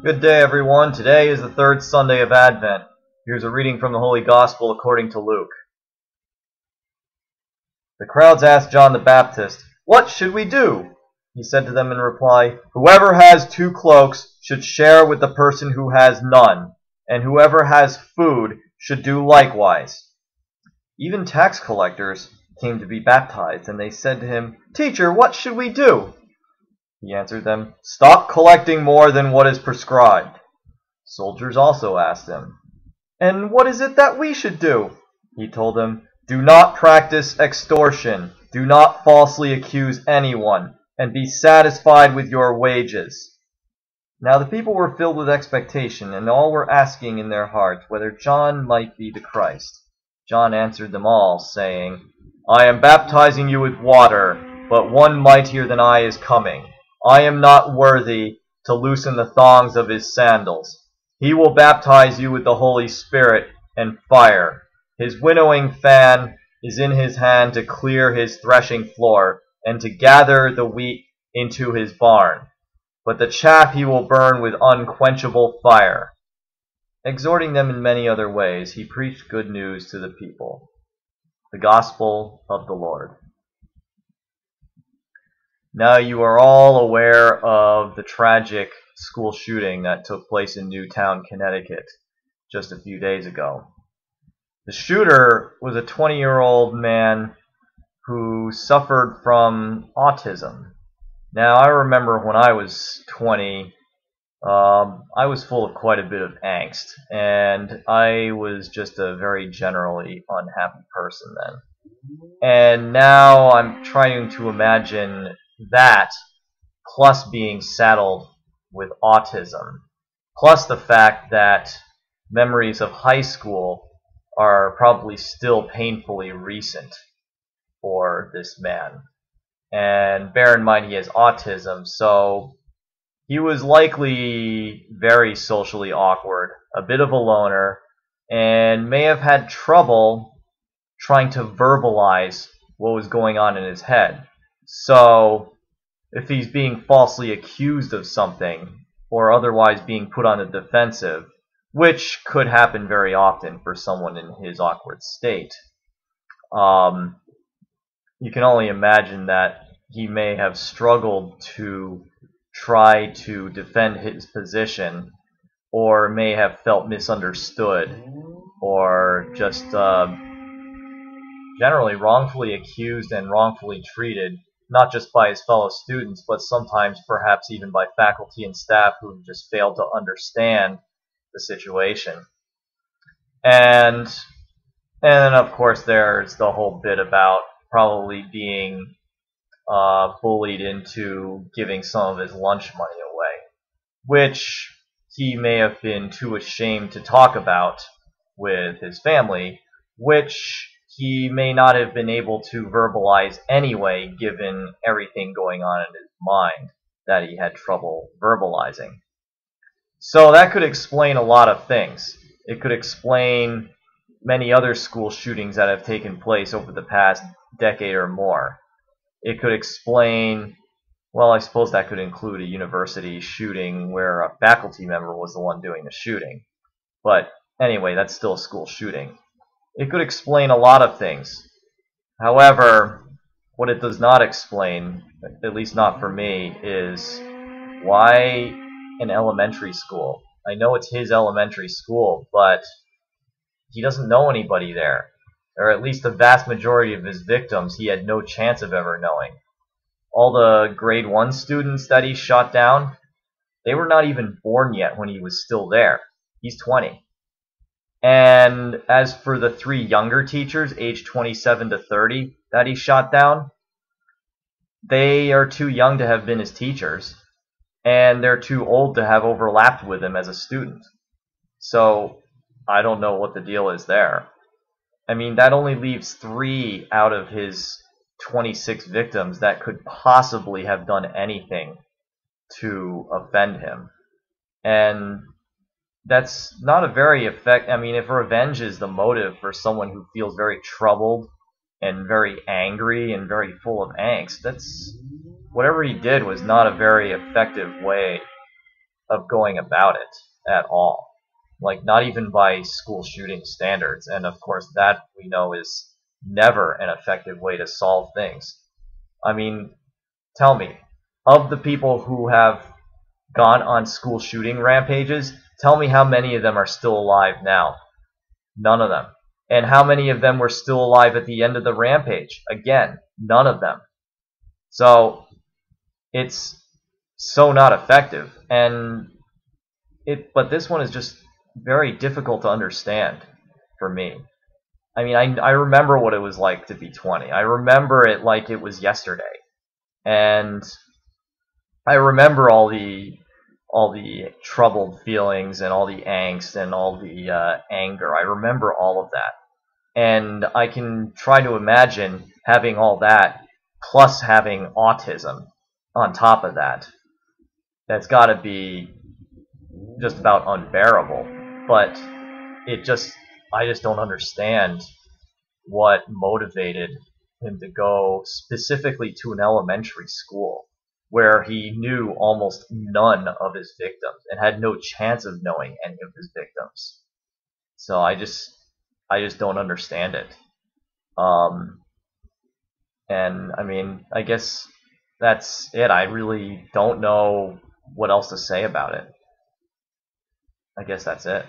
Good day, everyone. Today is the third Sunday of Advent. Here's a reading from the Holy Gospel according to Luke. The crowds asked John the Baptist, "What should we do?" He said to them in reply, "Whoever has 2 cloaks should share with the person who has none, and whoever has food should do likewise." Even tax collectors came to be baptized, and they said to him, "Teacher, what should we do?" He answered them, "Stop collecting more than what is prescribed." Soldiers also asked him, "And what is it that we should do?" He told them, "Do not practice extortion, do not falsely accuse anyone, and be satisfied with your wages." Now the people were filled with expectation, and all were asking in their hearts whether John might be the Christ. John answered them all, saying, "I am baptizing you with water, but one mightier than I is coming. I am not worthy to loosen the thongs of his sandals. He will baptize you with the Holy Spirit and fire. His winnowing fan is in his hand to clear his threshing floor and to gather the wheat into his barn. But the chaff he will burn with unquenchable fire." Exhorting them in many other ways, he preached good news to the people. The Gospel of the Lord. Now you are all aware of the tragic school shooting that took place in Newtown, Connecticut, just a few days ago. The shooter was a 20-year-old man who suffered from autism. Now, I remember when I was 20, I was full of quite a bit of angst, and I was just a very generally unhappy person then. And now I'm trying to imagine that, plus being saddled with autism, plus the fact that memories of high school are probably still painfully recent for this man. And bear in mind he has autism, so he was likely very socially awkward, a bit of a loner, and may have had trouble trying to verbalize what was going on in his head. So, if he's being falsely accused of something, or otherwise being put on the defensive, which could happen very often for someone in his awkward state, you can only imagine that he may have struggled to try to defend his position, or may have felt misunderstood, or just generally wrongfully accused and wrongfully treated, not just by his fellow students, but sometimes perhaps even by faculty and staff who just failed to understand the situation. And then, of course, there's the whole bit about probably being bullied into giving some of his lunch money away, which he may have been too ashamed to talk about with his family, which he may not have been able to verbalize anyway, given everything going on in his mind that he had trouble verbalizing. So that could explain a lot of things. It could explain many other school shootings that have taken place over the past decade or more. It could explain, well, I suppose that could include a university shooting where a faculty member was the one doing the shooting. But anyway, that's still a school shooting. It could explain a lot of things. However, what it does not explain, at least not for me, is why an elementary school. I know it's his elementary school, but he doesn't know anybody there. Or at least the vast majority of his victims he had no chance of ever knowing. All the grade 1 students that he shot down, they were not even born yet when he was still there. He's 20. And as for the 3 younger teachers, aged 27 to 30, that he shot down, they are too young to have been his teachers, and they're too old to have overlapped with him as a student. So, I don't know what the deal is there. I mean, that only leaves 3 out of his 26 victims that could possibly have done anything to offend him. And that's not a very I mean, if revenge is the motive for someone who feels very troubled and very angry and very full of angst, whatever he did was not a very effective way of going about it at all. Like, not even by school shooting standards. And of course, that we know is never an effective way to solve things. I mean, tell me, of the people who have gone on school shooting rampages, tell me how many of them are still alive now. None of them. And how many of them were still alive at the end of the rampage? Again, none of them. So it's so not effective. But this one is just very difficult to understand for me. I mean, I remember what it was like to be 20. I remember it like it was yesterday. And I remember all the troubled feelings and all the angst and all the anger. I remember all of that. And I can try to imagine having all that plus having autism on top of that. That's got to be just about unbearable. But I just don't understand what motivated him to go specifically to an elementary school where he knew almost none of his victims and had no chance of knowing any of his victims. So I just don't understand it. And I mean, I guess that's it. I really don't know what else to say about it. I guess that's it.